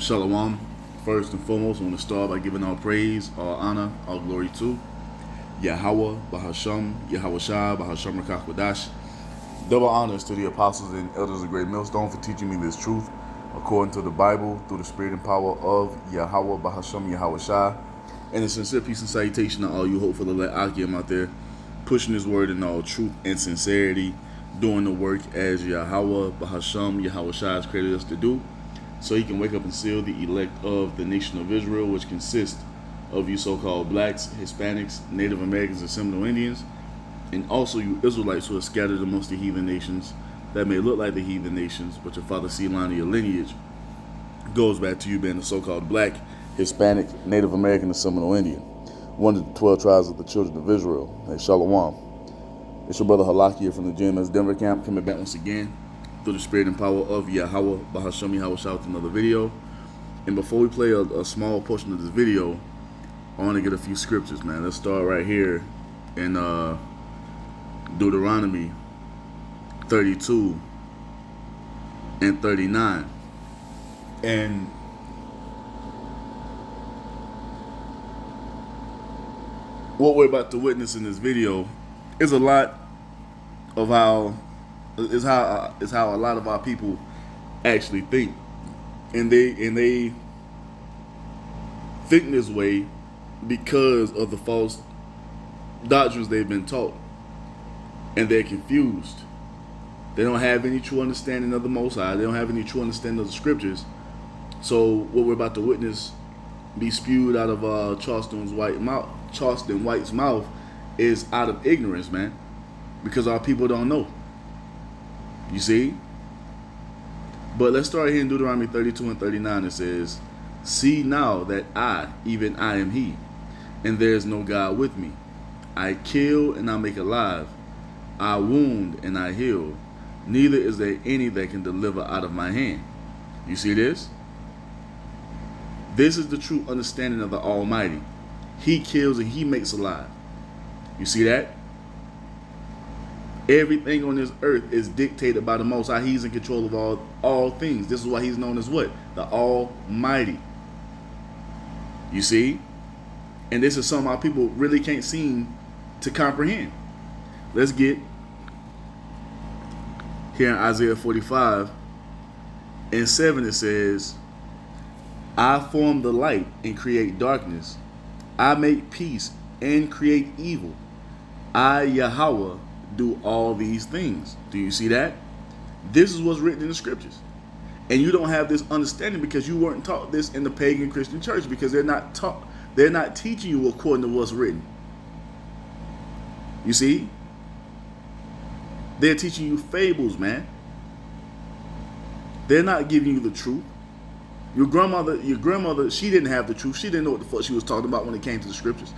Shalom. First and foremost, I want to start by giving all praise, all honor, all glory to Yahweh, Bahasham, Yahweh Shah, Bahasham Rakach Wadash. Double honors to the apostles and elders of Great Millstone for teaching me this truth according to the Bible through the spirit and power of Yahweh, Bahasham, Yahweh Shah. And a sincere peace and salutation to all you hopeful elect Akim out there, pushing his word in all truth and sincerity, doing the work as Yahweh, Bahasham, Yahweh Shah has created us to do, so he can wake up and seal the elect of the nation of Israel, which consists of you so-called blacks, Hispanics, Native Americans, and Seminole Indians, and also you Israelites who are scattered amongst the heathen nations that may look like the heathen nations, but your father's seed line of your lineage goes back to you being the so-called black, Hispanic, Native American, and Seminole Indian, one of the 12 tribes of the children of Israel. Hey, Shalom. It's your brother Halak here from the GMS Denver camp, coming back once again through the spirit and power of Yahweh, Bahasham, Yahweh Shah, with another video. And before we play a small portion of this video, I want to get a few scriptures, man. Let's start right here in Deuteronomy 32 and 39. And what we're about to witness in this video is a lot of how a lot of our people actually think, and they think this way because of the false doctrines they've been taught, and they're confused. They don't have any true understanding of the Most High. They don't have any true understanding of the scriptures. So what we're about to witness be spewed out of Charleston White's mouth is out of ignorance, man, because our people don't know. You see? But let's start here in Deuteronomy 32 and 39. It says, "See now that I, even I am he, and there is no God with me. I kill and I make alive. I wound and I heal. Neither is there any that can deliver out of my hand." You see this? This is the true understanding of the Almighty. He kills and he makes alive. You see that? Everything on this earth is dictated by the Most High. He's in control of all things. This is why he's known as what? The Almighty. You see? And this is something our people really can't seem to comprehend. Let's get here in Isaiah 45 and 7. It says, "I form the light and create darkness. I make peace and create evil. I, Yahweh, do all these things." Do you see that? This is what's written in the scriptures. And you don't have this understanding because you weren't taught this in the pagan Christian church, because they're not teaching you according to what's written. You see? They're teaching you fables, man. They're not giving you the truth. Your grandmother, she didn't have the truth. She didn't know what the fuck she was talking about when it came to the scriptures.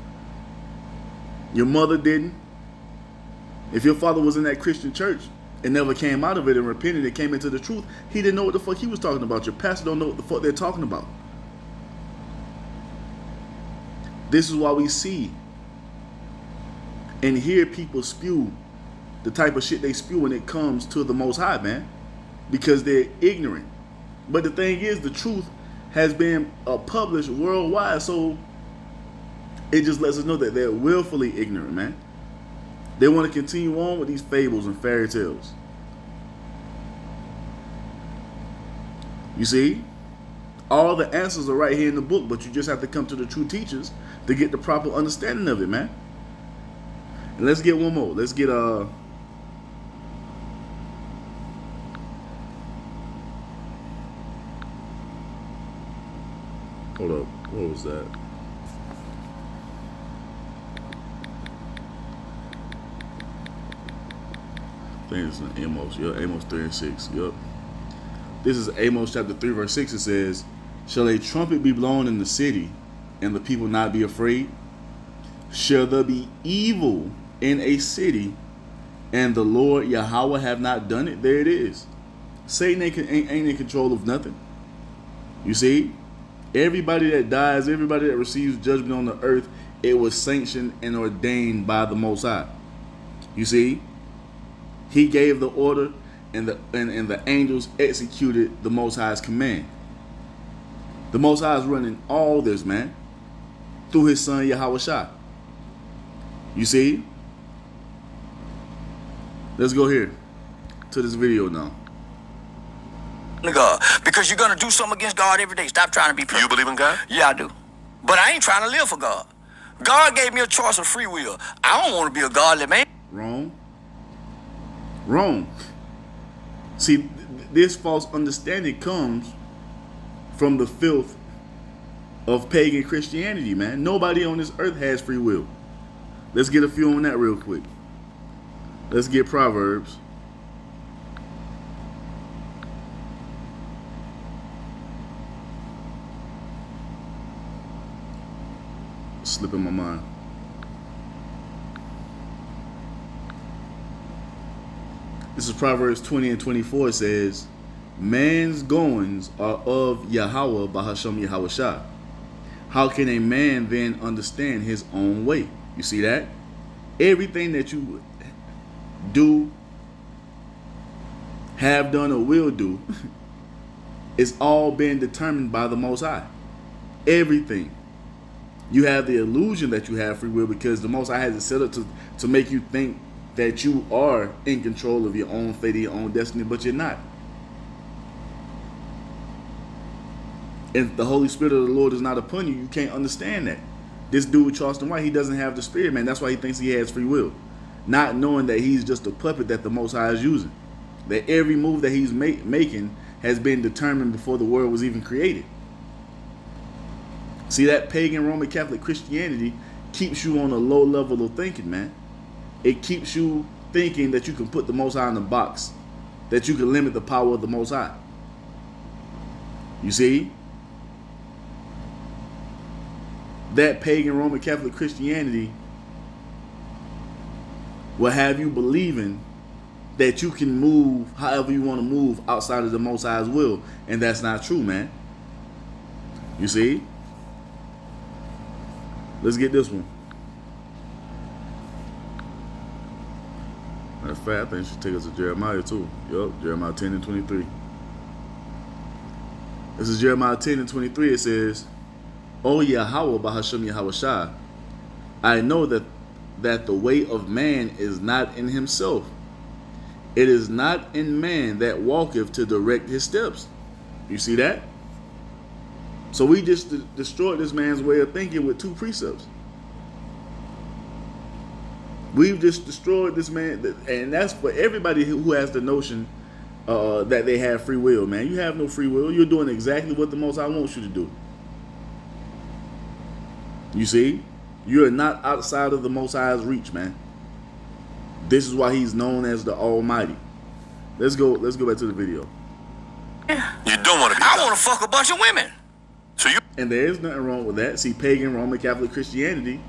Your mother didn't. If your father was in that Christian church and never came out of it and repented and came into the truth, he didn't know what the fuck he was talking about. Your pastor don't know what the fuck they're talking about. This is why we see and hear people spew the type of shit they spew when it comes to the Most High, man, because they're ignorant. But the thing is, the truth has been published worldwide, so it just lets us know that they're willfully ignorant, man. They want to continue on with these fables and fairy tales. You see? All the answers are right here in the book, but you just have to come to the true teachers to get the proper understanding of it, man. And let's get one more. Let's get hold up. What was that? I think it's in Amos. Yep, Amos 3 and 6. Yep. This is Amos chapter 3, verse 6. It says, "Shall a trumpet be blown in the city, and the people not be afraid? Shall there be evil in a city, and the Lord Yahweh have not done it?" There it is. Satan ain't in control of nothing. You see? Everybody that dies, everybody that receives judgment on the earth, it was sanctioned and ordained by the Most High. You see? He gave the order, and the angels executed the Most High's command. The Most High is running all this, man, through his son Yahweh Shai. You see? Let's go here to this video now. God, because you're gonna do something against God every day. Stop trying to be perfect. You believe in God? Yeah, I do. But I ain't trying to live for God. God gave me a choice of free will. I don't want to be a godly man. Wrong. Wrong. See, this false understanding comes from the filth of pagan Christianity, man. Nobody on this earth has free will. Let's get a few on that real quick. Let's get Proverbs. Slipping my mind. This is Proverbs 20 and 24. It says, man's goings are of Yahweh Bahasham Yahweh Shai. How can a man then understand his own way? You see that? Everything that you do, have done, or will do is all been determined by the Most High. Everything. You have the illusion that you have free will because the Most High has it set up to make you think that you are in control of your own fate, your own destiny, but you're not. If the Holy Spirit of the Lord is not upon you, you can't understand that. This dude, Charleston White, he doesn't have the Spirit, man. That's why he thinks he has free will. Not knowing that he's just a puppet that the Most High is using. That every move that he's making has been determined before the world was even created. See, that pagan Roman Catholic Christianity keeps you on a low level of thinking, man. It keeps you thinking that you can put the Most High in a box. That you can limit the power of the Most High. You see? That pagan Roman Catholic Christianity will have you believing that you can move however you want to move outside of the Most High's will. And that's not true, man. You see? Let's get this one. Matter of fact, I think it should take us to Jeremiah too. Yup, Jeremiah 10 and 23. This is Jeremiah 10 and 23. It says, O Yahweh Bahasham Yahweh Shai, I know that the way of man is not in himself. It is not in man that walketh to direct his steps. You see that? So we just destroyed this man's way of thinking with 2 precepts. We've just destroyed this man, and that's for everybody who has the notion that they have free will, man. You have no free will. You're doing exactly what the Most High wants you to do. You see? You're not outside of the Most High's reach, man. This is why he's known as the Almighty. Let's go back to the video. You don't want to be. I want to fuck a bunch of women. So you. And there is nothing wrong with that. See, pagan Roman Catholic Christianity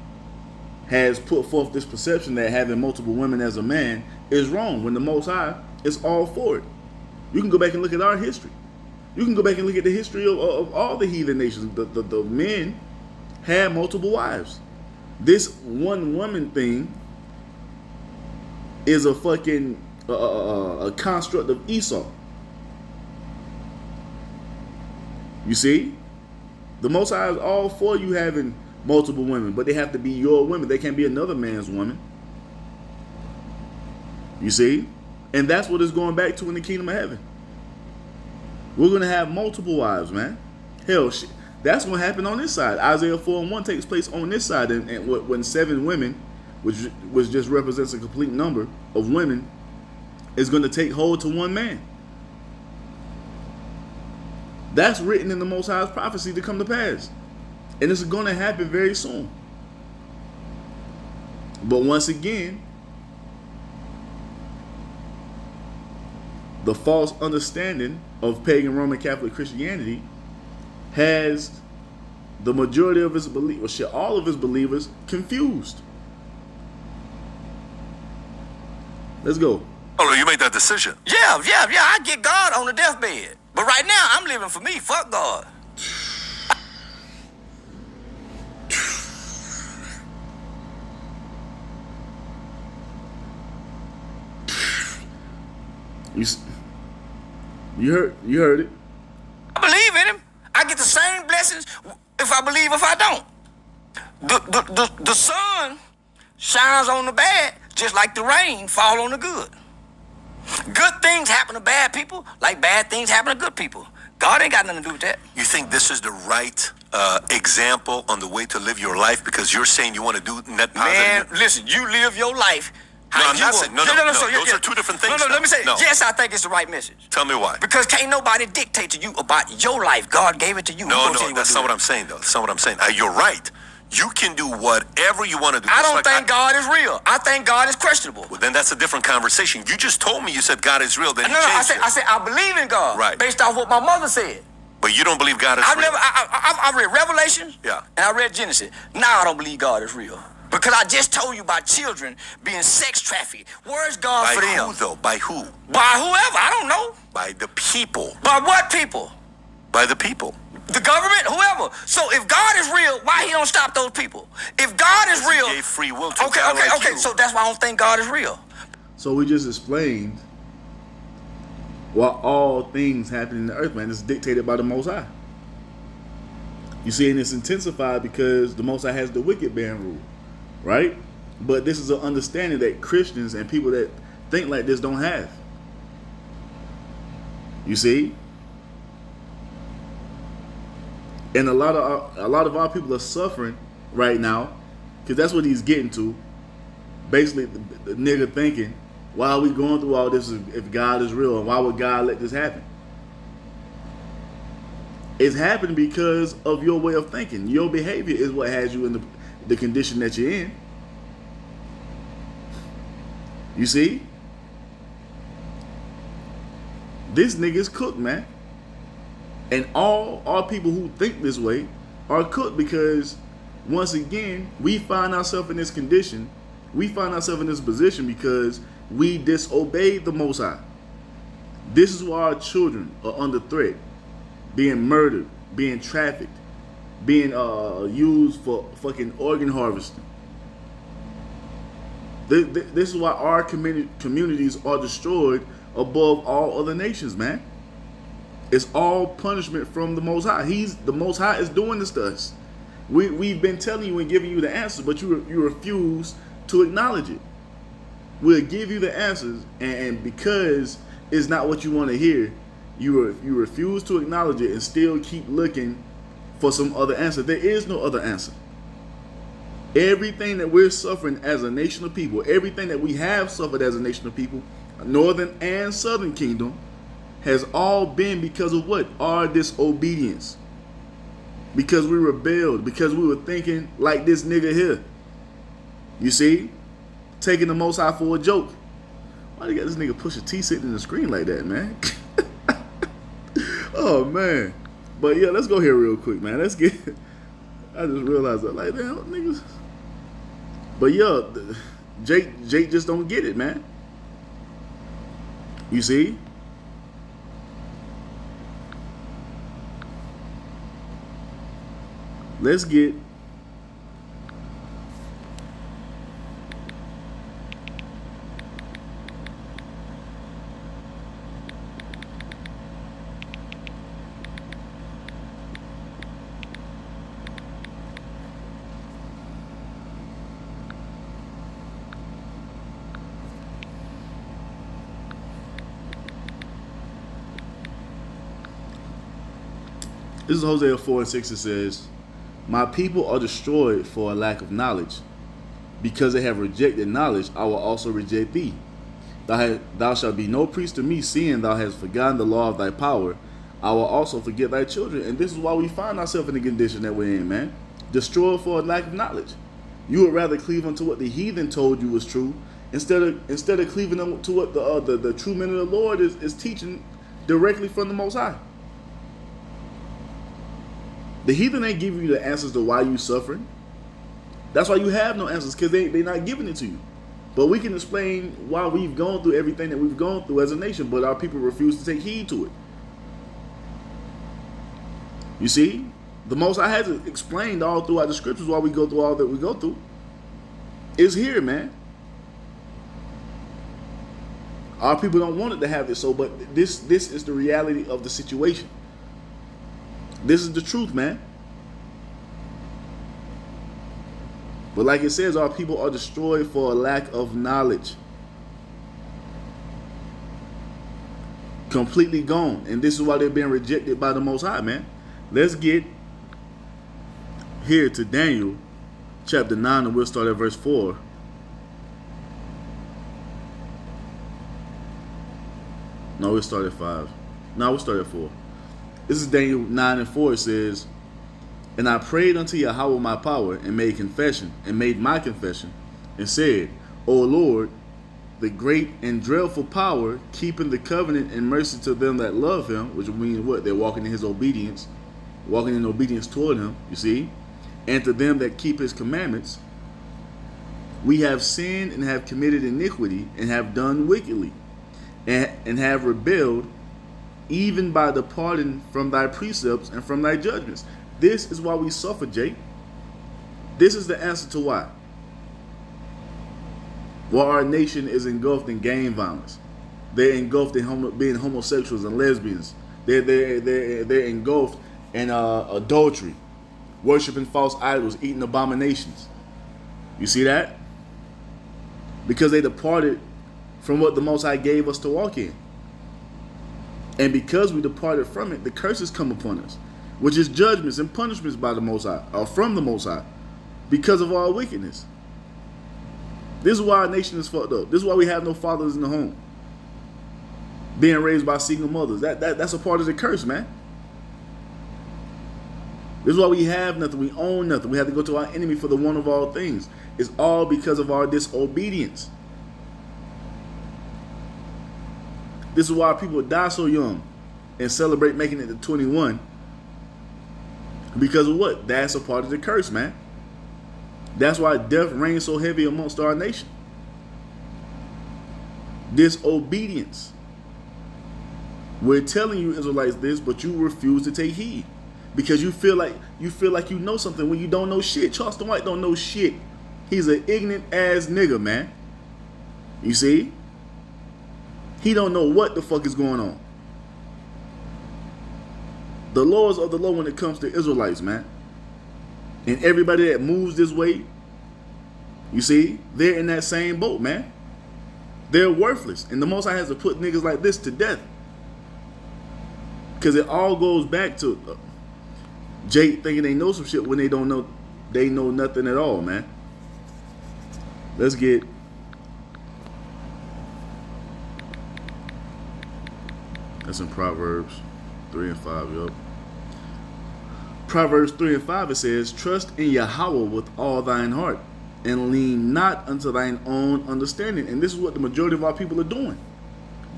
has put forth this perception that having multiple women as a man is wrong, when the Most High is all for it. You can go back and look at our history. You can go back and look at the history of all the heathen nations. The men had multiple wives. This one woman thing is a fucking a construct of Esau. You see? The Most High is all for you having multiple women, but they have to be your women. They can't be another man's woman. You see? And that's what it's going back to in the kingdom of heaven. We're going to have multiple wives, man. Hell, shit. That's what happened on this side. Isaiah 4 and 1 takes place on this side. And when 7 women, which just represents a complete number of women, is going to take hold to one man. That's written in the Most High's prophecy to come to pass. And it's going to happen very soon. But once again, the false understanding of pagan Roman Catholic Christianity has the majority of its believers, all of its believers, confused. Let's go. Oh, you made that decision. Yeah. I get God on the deathbed. But right now, I'm living for me. Fuck God. You heard it. I believe in him. I get the same blessing blessings if I believe, if I don't. The sun shines on the bad just like the rain fall on the good. Good things happen to bad people like bad things happen to good people. God ain't got nothing to do with that. You think this is the right example on the way to live your life because you're saying you want to do net positive? Man, listen, you live your life. No, I'm not saying, no, those are two different things. No, let me say, yes, I think it's the right message. Tell me why. Because can't nobody dictate to you about your life. God gave it to you. No, that's not what I'm saying, though. That's not what I'm saying. You're right. You can do whatever you want to do. I don't think God is real. I think God is questionable. Well, then that's a different conversation. You just told me you said God is real. Then I said I believe in God. Right. Based off what my mother said. But you don't believe God is real. I read Revelation. Yeah. And I read Genesis. Now I don't believe God is real. Because I just told you about children being sex trafficked. Where's God for them? By who, though? By who? By whoever. I don't know. By the people. By what people? By the people. The government, whoever. So if God is real, why he don't stop those people? If God is real, he gave free will to okay. you. So that's why I don't think God is real. So we just explained why all things happen in the earth, man. It's dictated by the Most High. You see, and it's intensified because the Most High has the wicked bearing rule, right? But this is an understanding that Christians and people that think like this don't have. You see? And a lot of our people are suffering right now because that's what he's getting to. Basically, the nigga thinking, why are we going through all this if God is real? And why would God let this happen? It's happening because of your way of thinking. Your behavior is what has you in the condition that you're in. You see? This nigga's cooked, man. And all our people who think this way are cooked because, once again, we find ourselves in this condition. We find ourselves in this position because we disobeyed the Most High. This is why our children are under threat, being murdered, being trafficked, being used for fucking organ harvesting. This is why our communities are destroyed above all other nations, man. It's all punishment from the Most High. The Most High is doing this to us. We've been telling you and giving you the answers, but you refuse to acknowledge it. We'll give you the answers, and because it's not what you want to hear, you refuse to acknowledge it and still keep looking for some other answer. There is no other answer. Everything that we're suffering as a nation of people, everything that we have suffered as a nation of people, northern and southern kingdom, has all been because of what? Our disobedience. Because we rebelled. Because we were thinking like this nigga here. You see? Taking the Most High for a joke. Why you got this nigga Pusha T sitting in the screen like that, man? Oh, man. But yeah, let's go here real quick, man. Let's get... I just realized that, like, damn, niggas. But yeah, Jake just don't get it, man. You see? Let's get this is Hosea 4:6. It says, my people are destroyed for a lack of knowledge. Because they have rejected knowledge, I will also reject thee. Thou shalt be no priest to me, seeing thou hast forgotten the law of thy power. I will also forget thy children. And this is why we find ourselves in the condition that we're in, man. Destroyed for a lack of knowledge. You would rather cleave unto what the heathen told you was true, instead of cleaving to what the true men of the Lord is teaching directly from the Most High. The heathen ain't giving you the answers to why you suffering. That's why you have no answers, because they're not giving it to you. But we can explain why we've gone through everything that we've gone through as a nation, but our people refuse to take heed to it. You see? The Most High has explained all throughout the scriptures why we go through all that we go through. It's here, man. Our people don't want it to have this, so, but this is the reality of the situation. This is the truth, man. But like it says, our people are destroyed for a lack of knowledge. Completely gone. And this is why they're being rejected by the Most High, man. Let's get here to Daniel chapter 9, and we'll start at verse 4. No, we'll start at 5. No, we'll start at 4. This is Daniel 9 and 4. It says, "And I prayed unto Yahweh my power, and made confession, and made my confession, and said, O Lord, the great and dreadful power, keeping the covenant and mercy to them that love him," which means what? They're walking in his obedience, walking in obedience toward him, you see, "and to them that keep his commandments. We have sinned and have committed iniquity, and have done wickedly, and have rebelled, even by departing from thy precepts and from thy judgments." This is why we suffer, Jake. This is the answer to why. Why our nation is engulfed in gang violence. They're engulfed in being homosexuals and lesbians. They're engulfed in adultery, worshiping false idols, eating abominations. You see that? Because they departed from what the Most High gave us to walk in. And because we departed from it, the curses come upon us, which is judgments and punishments by the Most High, or from the Most High, because of our wickedness. This is why our nation is fucked up. This is why we have no fathers in the home, being raised by single mothers. That's a part of the curse, man. This is why we have nothing. We own nothing. We have to go to our enemy for the one of all things. It's all because of our disobedience. This is why people die so young and celebrate making it to 21. Because of what? That's a part of the curse, man. That's why death reigns so heavy amongst our nation. Disobedience. We're telling you Israelites this, but you refuse to take heed. Because you feel like you know something when you don't know shit. Charleston White don't know shit. He's an ignorant ass nigga, man. You see? He don't know what the fuck is going on. The laws of the law when it comes to Israelites, man. And everybody that moves this way, you see, they're in that same boat, man. They're worthless. And the Most High has to put niggas like this to death. Because it all goes back to Jake thinking they know some shit when they don't know. They know nothing at all, man. Let's get... That's in Proverbs 3 and 5, yup. Proverbs 3 and 5, it says, "Trust in Yahweh with all thine heart, and lean not unto thine own understanding." And this is what the majority of our people are doing.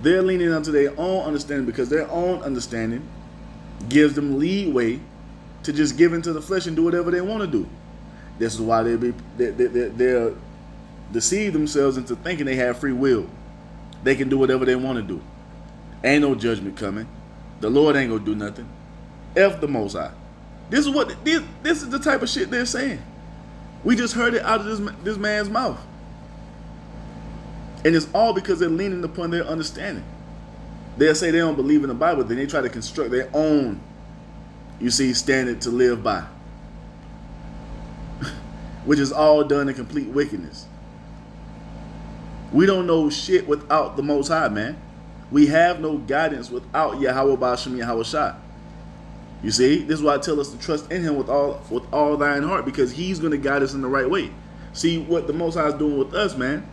They're leaning unto their own understanding because their own understanding gives them leeway to just give into the flesh and do whatever they want to do. This is why they'll deceive themselves into thinking they have free will. They can do whatever they want to do. Ain't no judgment coming. The Lord ain't gonna do nothing. F the Most High. This is the type of shit they're saying. We just heard it out of this man's mouth. And it's all because they're leaning upon their understanding. They'll say they don't believe in the Bible, then they try to construct their own, you see, standard to live by. Which is all done in complete wickedness. We don't know shit without the Most High, man. We have no guidance without Yahweh Ba'ashem Yahweh Shai. You see, this is why I tell us to trust in him with all thine heart, because he's going to guide us in the right way. See what the Most High is doing with us, man.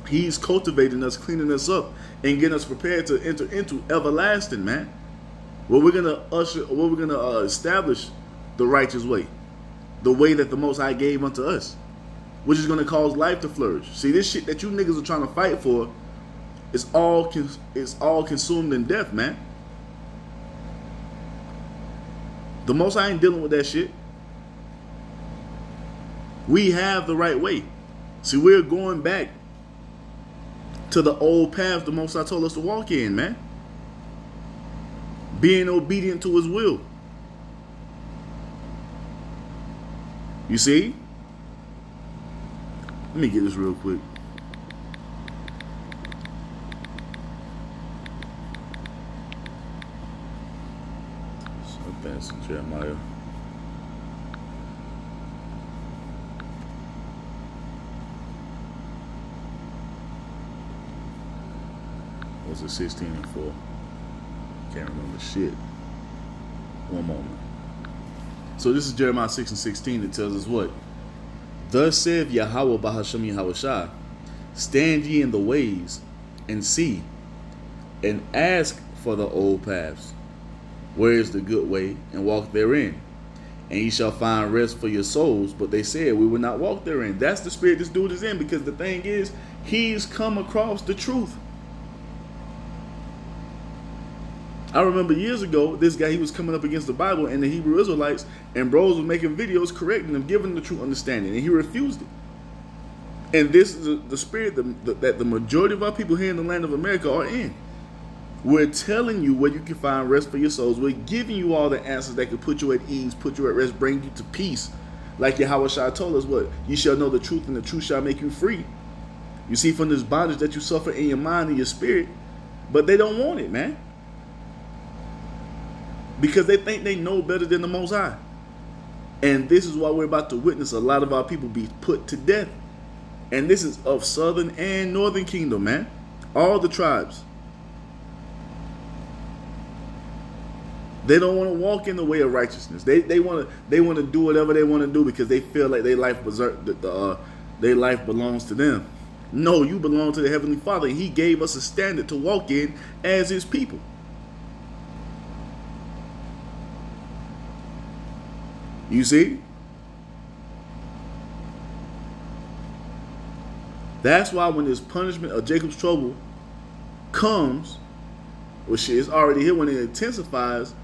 He's cultivating us, cleaning us up, and getting us prepared to enter into everlasting, man. Where we're gonna establish the righteous way, the way that the Most High gave unto us, which is gonna cause life to flourish. See, this shit that you niggas are trying to fight for, it's all consumed in death, man. The Most High ain't dealing with that shit. We have the right way. See, we're going back to the old path the Most High told us to walk in, man. Being obedient to his will. You see? Let me get this real quick. So that's in Jeremiah. Was it 16 and 4? Can't remember shit. One moment. So this is Jeremiah 6 and 16. It tells us what? Thus saith Yahweh Bahashem Yahushai, stand ye in the ways, and see, and ask for the old paths. Where is the good way, and walk therein? And ye shall find rest for your souls. But they said, we will not walk therein. That's the spirit this dude is in, because the thing is, he's come across the truth. I remember years ago, this guy, he was coming up against the Bible and the Hebrew Israelites, and bros was making videos correcting them, giving them the true understanding, and he refused it. And this is the spirit that the majority of our people here in the land of America are in. We're telling you where you can find rest for your souls. We're giving you all the answers that can put you at ease, put you at rest, bring you to peace. Like Yahweh Shai told us, what? You shall know the truth, and the truth shall make you free. You see, from this bondage that you suffer in your mind and your spirit, but they don't want it, man. Because they think they know better than the Most High. And this is why we're about to witness a lot of our people be put to death. And this is of southern and northern kingdom, man. All the tribes. They don't want to walk in the way of righteousness. They want to do whatever they want to do because they feel like their life belongs to them. No, you belong to the Heavenly Father. And He gave us a standard to walk in as His people. You see? That's why when this punishment of Jacob's trouble comes, well, shit, it's already here, when it intensifies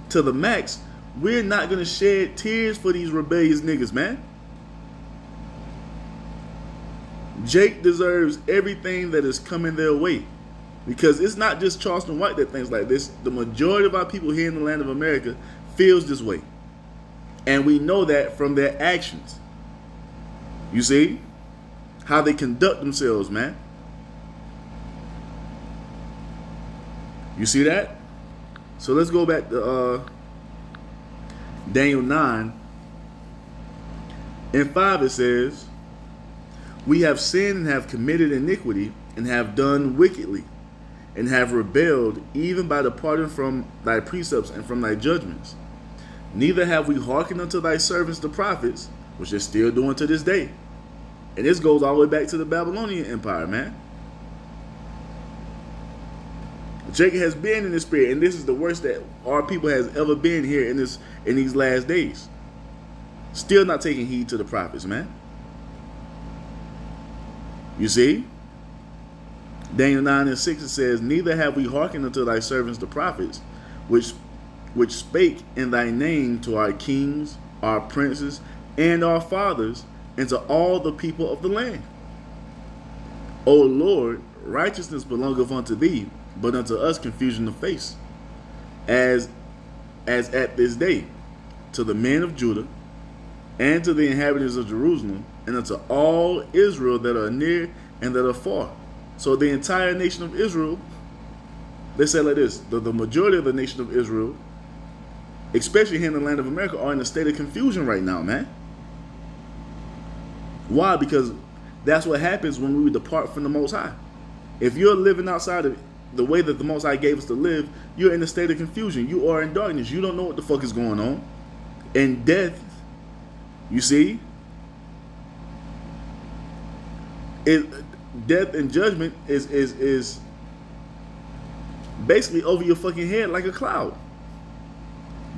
to the max, we're not going to shed tears for these rebellious niggas, man. Jake deserves everything that is coming their way. Because it's not just Charleston White that thinks like this. The majority of our people here in the land of America feels this way. And we know that from their actions. You see? How they conduct themselves, man. You see that? So let's go back to Daniel 9. In 5 it says, we have sinned and have committed iniquity and have done wickedly and have rebelled even by departing from thy precepts and from thy judgments. Neither have we hearkened unto thy servants the prophets, which they're still doing to this day. And this goes all the way back to the Babylonian Empire, man. Jacob has been in this spirit, and this is the worst that our people has ever been here in these last days. Still not taking heed to the prophets, man. You see? Daniel 9 and 6 it says, neither have we hearkened unto thy servants the prophets, which spake in thy name to our kings, our princes, and our fathers, and to all the people of the land. O Lord, righteousness belongeth unto thee, but unto us confusion of face, as at this day, to the men of Judah, and to the inhabitants of Jerusalem, and unto all Israel that are near and that are far. So the entire nation of Israel, they say like this, the majority of the nation of Israel, especially here in the land of America, are in a state of confusion right now, man. Why? Because that's what happens when we depart from the Most High. If you're living outside of the way that the Most High gave us to live, you're in a state of confusion. You are in darkness. You don't know what the fuck is going on. And death, you see, death and judgment is basically over your fucking head like a cloud.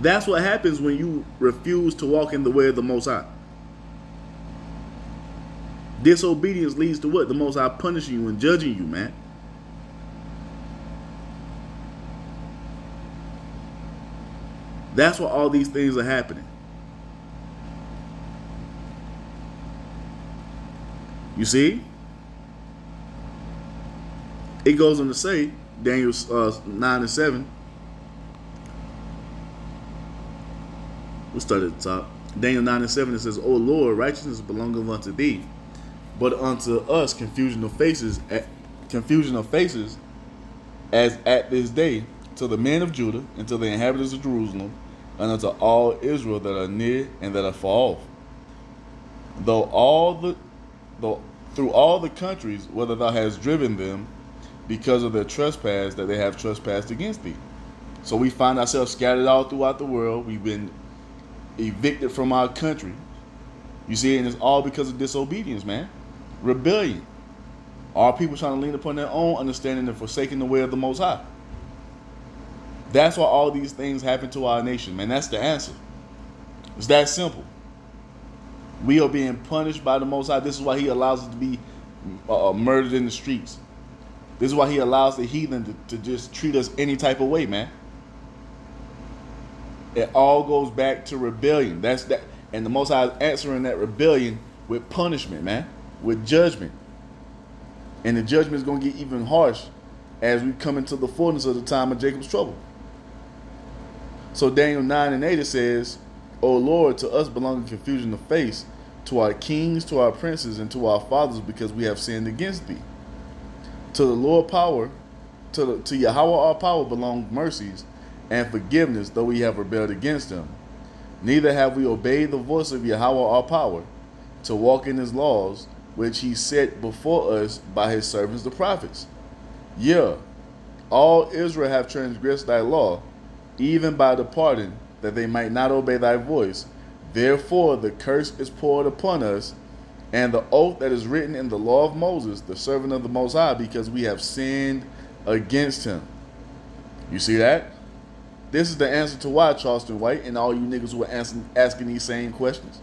That's what happens when you refuse to walk in the way of the Most High. Disobedience leads to what? The Most High punishing you and judging you, man. That's why all these things are happening. You see? It goes on to say, Daniel 9 and 7. We'll start at the top. Daniel 9 and 7, it says, O Lord, righteousness belongeth unto thee, but unto us confusion of faces as at this day, to the men of Judah, and to the inhabitants of Jerusalem, and unto all Israel that are near and that are far off. Through all the countries, whether thou hast driven them, because of their trespass that they have trespassed against thee. So we find ourselves scattered all throughout the world. We've been evicted from our country. You see, and it's all because of disobedience, man. Rebellion. All people trying to lean upon their own understanding and forsaking the way of the Most High. That's why all these things happen to our nation, man. That's the answer. It's that simple. We are being punished by the Most High. This is why he allows us to be murdered in the streets. This is why he allows the heathen to just treat us any type of way, man. It all goes back to rebellion. That's that, and the Most High is answering that rebellion with punishment, man, with judgment. And the judgment is going to get even harsh as we come into the fullness of the time of Jacob's trouble. So Daniel 9 and 8 it says, O Lord, to us belonging confusion of face, to our kings, to our princes, and to our fathers, because we have sinned against thee. To the Lord power, to Yahweh our power belong mercies and forgiveness, though we have rebelled against him. Neither have we obeyed the voice of Yahweh our power, to walk in his laws, which he set before us by his servants the prophets. Yea, all Israel have transgressed thy law, even by departing, that they might not obey thy voice. Therefore the curse is poured upon us, and the oath that is written in the law of Moses, the servant of the Most High, because we have sinned against him. You see that? This is the answer to why, Charleston White, and all you niggas who are asking these same questions.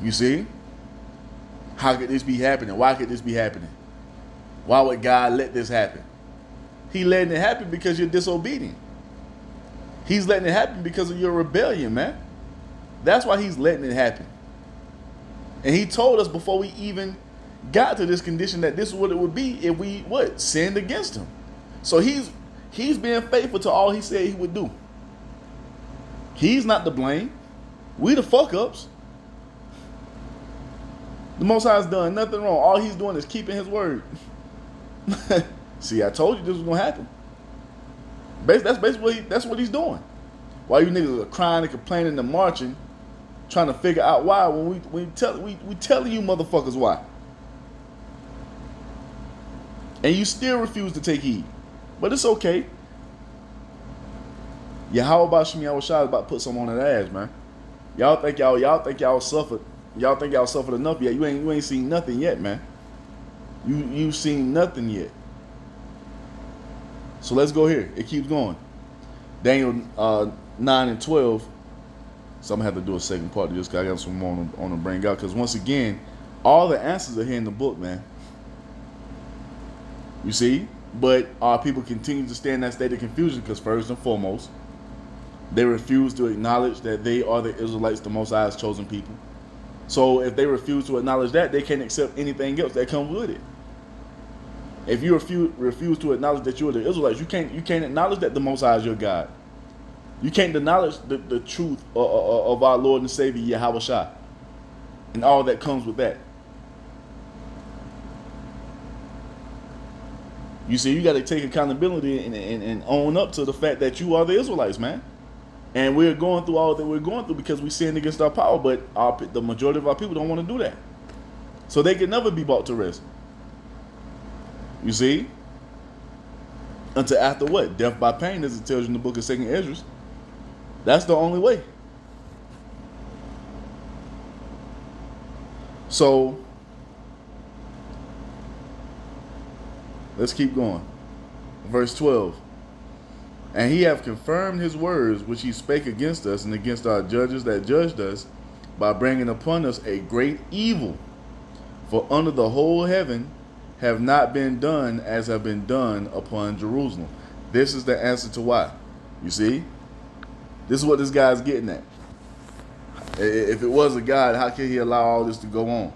You see? How could this be happening? Why could this be happening? Why would God let this happen? He letting it happen because you're disobedient. He's letting it happen because of your rebellion, man. That's why he's letting it happen. And he told us before we even got to this condition that this is what it would be if we, sinned against him. So he's being faithful to all he said he would do. He's not to blame. We the fuck-ups. The Most High has done nothing wrong. All he's doing is keeping his word. See, I told you this was going to happen. That's what he's doing. While you niggas are crying and complaining and marching, trying to figure out why, when we telling you motherfuckers why. And you still refuse to take heed. But it's okay. Yahweh Bashim Yahweh Shah is about to put something on that ass, man. Y'all think y'all suffered. Y'all think y'all suffered enough yet. You ain't seen nothing yet, man. You seen nothing yet. So let's go here. It keeps going. Daniel 9 and 12. So I'm going to have to do a second part of this because I got some more on to bring out. Because once again, all the answers are here in the book, man. You see? But our people continue to stay in that state of confusion because first and foremost, they refuse to acknowledge that they are the Israelites, the Most High's chosen people. So if they refuse to acknowledge that, they can't accept anything else that comes with it. If you refuse to acknowledge that you are the Israelites, you can't acknowledge that the Most High is your God. You can't acknowledge the truth of our Lord and Savior Yahweh Shah and all that comes with that. You see, you got to take accountability and own up to the fact that you are the Israelites, man. And we're going through all that we're going through because we sinned against our power, but the majority of our people don't want to do that. So they can never be brought to rest. You see? Until after what? Death by pain, as it tells you in the book of 2nd Esdras. That's the only way. So, let's keep going. Verse 12. And he hath confirmed his words which he spake against us and against our judges that judged us, by bringing upon us a great evil. For under the whole heaven have not been done as have been done upon Jerusalem. This is the answer to why. You see? This is what this guy's getting at. If it was a God, how could he allow all this to go on?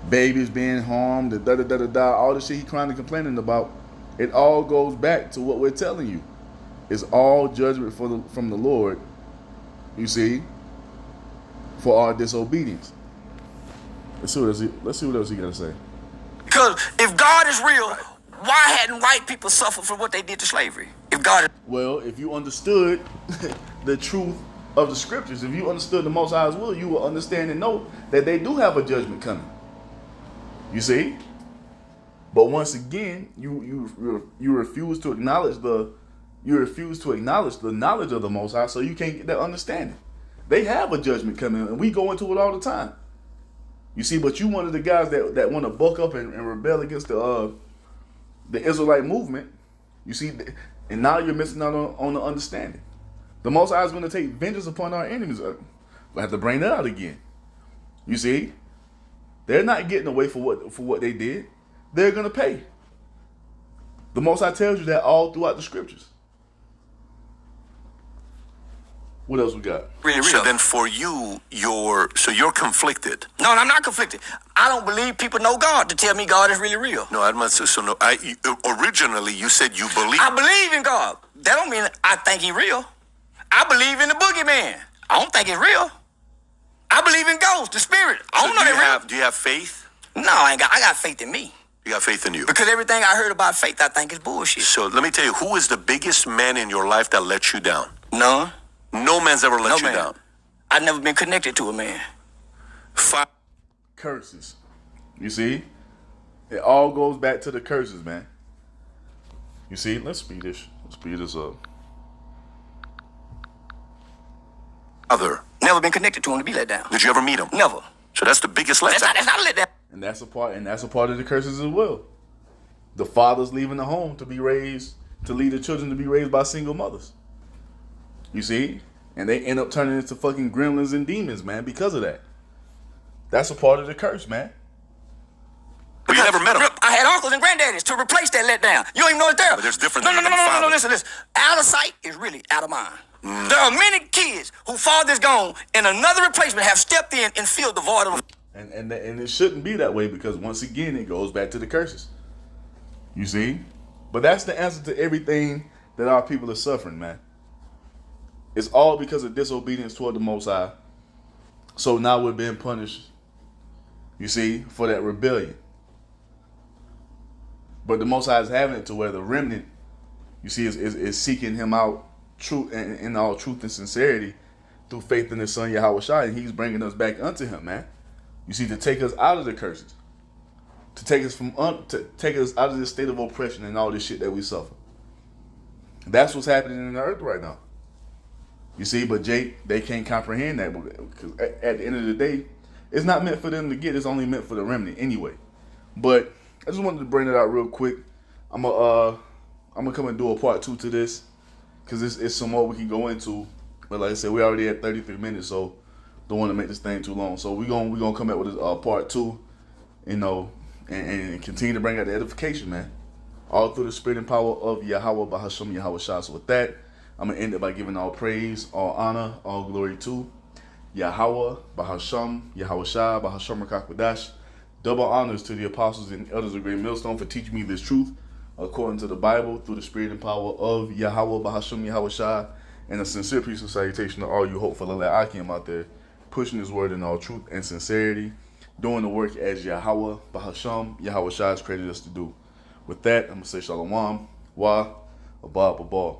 Babies being harmed, all the shit he crying and complaining about. It all goes back to what we're telling you. It's all judgment from the Lord, you see, for our disobedience. Let's see what else he got to say. Because if God is real, why hadn't white people suffered for what they did to slavery? If God is... Well, if you understood the truth of the scriptures, if you understood the Most High's will, you will understand and know that they do have a judgment coming. You see? But once again, you refuse to acknowledge the knowledge of the Most High, so you can't get that understanding. They have a judgment coming, and we go into it all the time. You see, but you one of the guys that want to buck up and rebel against the Israelite movement. You see, and now you're missing out on the understanding. The Most High is going to take vengeance upon our enemies. I have to bring that out again. You see, they're not getting away for what they did. They're going to pay. The Most High tells you that all throughout the scriptures. What else we got? Really real. So then for you, you're conflicted. No, I'm not conflicted. I don't believe people know God to tell me God is really real. No, I must say, so no. Originally, you said you believe. I believe in God. That don't mean I think He's real. I believe in the boogeyman. I don't think it's real. I believe in ghosts, the spirit. I don't know that real. Do you have faith? No, I got faith in me. You got faith in you. Because everything I heard about faith, I think is bullshit. So let me tell you, who is the biggest man in your life that let you down? None. No man's ever let you down. I've never been connected to a man. Curses. You see? It all goes back to the curses, man. You see? Let's speed this up. Other. Never been connected to him to be let down. Did you ever meet him? Never. So that's the biggest letdown. That's not a letdown. And that's a part of the curses as well. The fathers leaving the home to lead the children to be raised by single mothers. You see? And they end up turning into fucking gremlins and demons, man, because of that. That's a part of the curse, man. But you never met them. I had uncles and granddaddies to replace that letdown. You don't even know it's there. But there's difference. No, listen. Out of sight is really out of mind. There are many kids whose father is gone and another replacement have stepped in and filled the void of and it shouldn't be that way, because once again it goes back to the curses. You see? But that's the answer to everything that our people are suffering, man. It's all because of disobedience toward the Most High. So now we're being punished, you see, for that rebellion. But the Most High is having it to where the remnant, you see, is seeking Him out in all truth and sincerity through faith in His Son Yahweh Shai, and He's bringing us back unto Him, man. You see, to take us out of the curses, to take us out of this state of oppression and all this shit that we suffer. That's what's happening in the earth right now. You see, but Jake, they can't comprehend that, because at the end of the day, it's not meant for them to get. It's only meant for the remnant anyway. But I just wanted to bring it out real quick. I'm gonna come and do a part 2 to this, because it's some more we can go into. But like I said, we already at 33 minutes, so don't want to make this thing too long. So we're gonna come back with a part 2, you know, and continue to bring out the edification, man, all through the spirit and power of Yahweh Bahasham Yahweh Shah. So with that, I'm going to end it by giving all praise, all honor, all glory to Yahweh, Bahasham, Yahweh Shai, Bahasham Rakakwadash. Double honors to the apostles and elders of Great Millstone for teaching me this truth according to the Bible through the spirit and power of Yahweh, Bahasham, Yahweh Shai. And a sincere peace and salutation to all you hopeful Akim out there, pushing His word in all truth and sincerity, doing the work as Yahweh, Bahasham, Yahweh Shai has created us to do. With that, I'm going to say Shalom, Wa, Abba, Abba.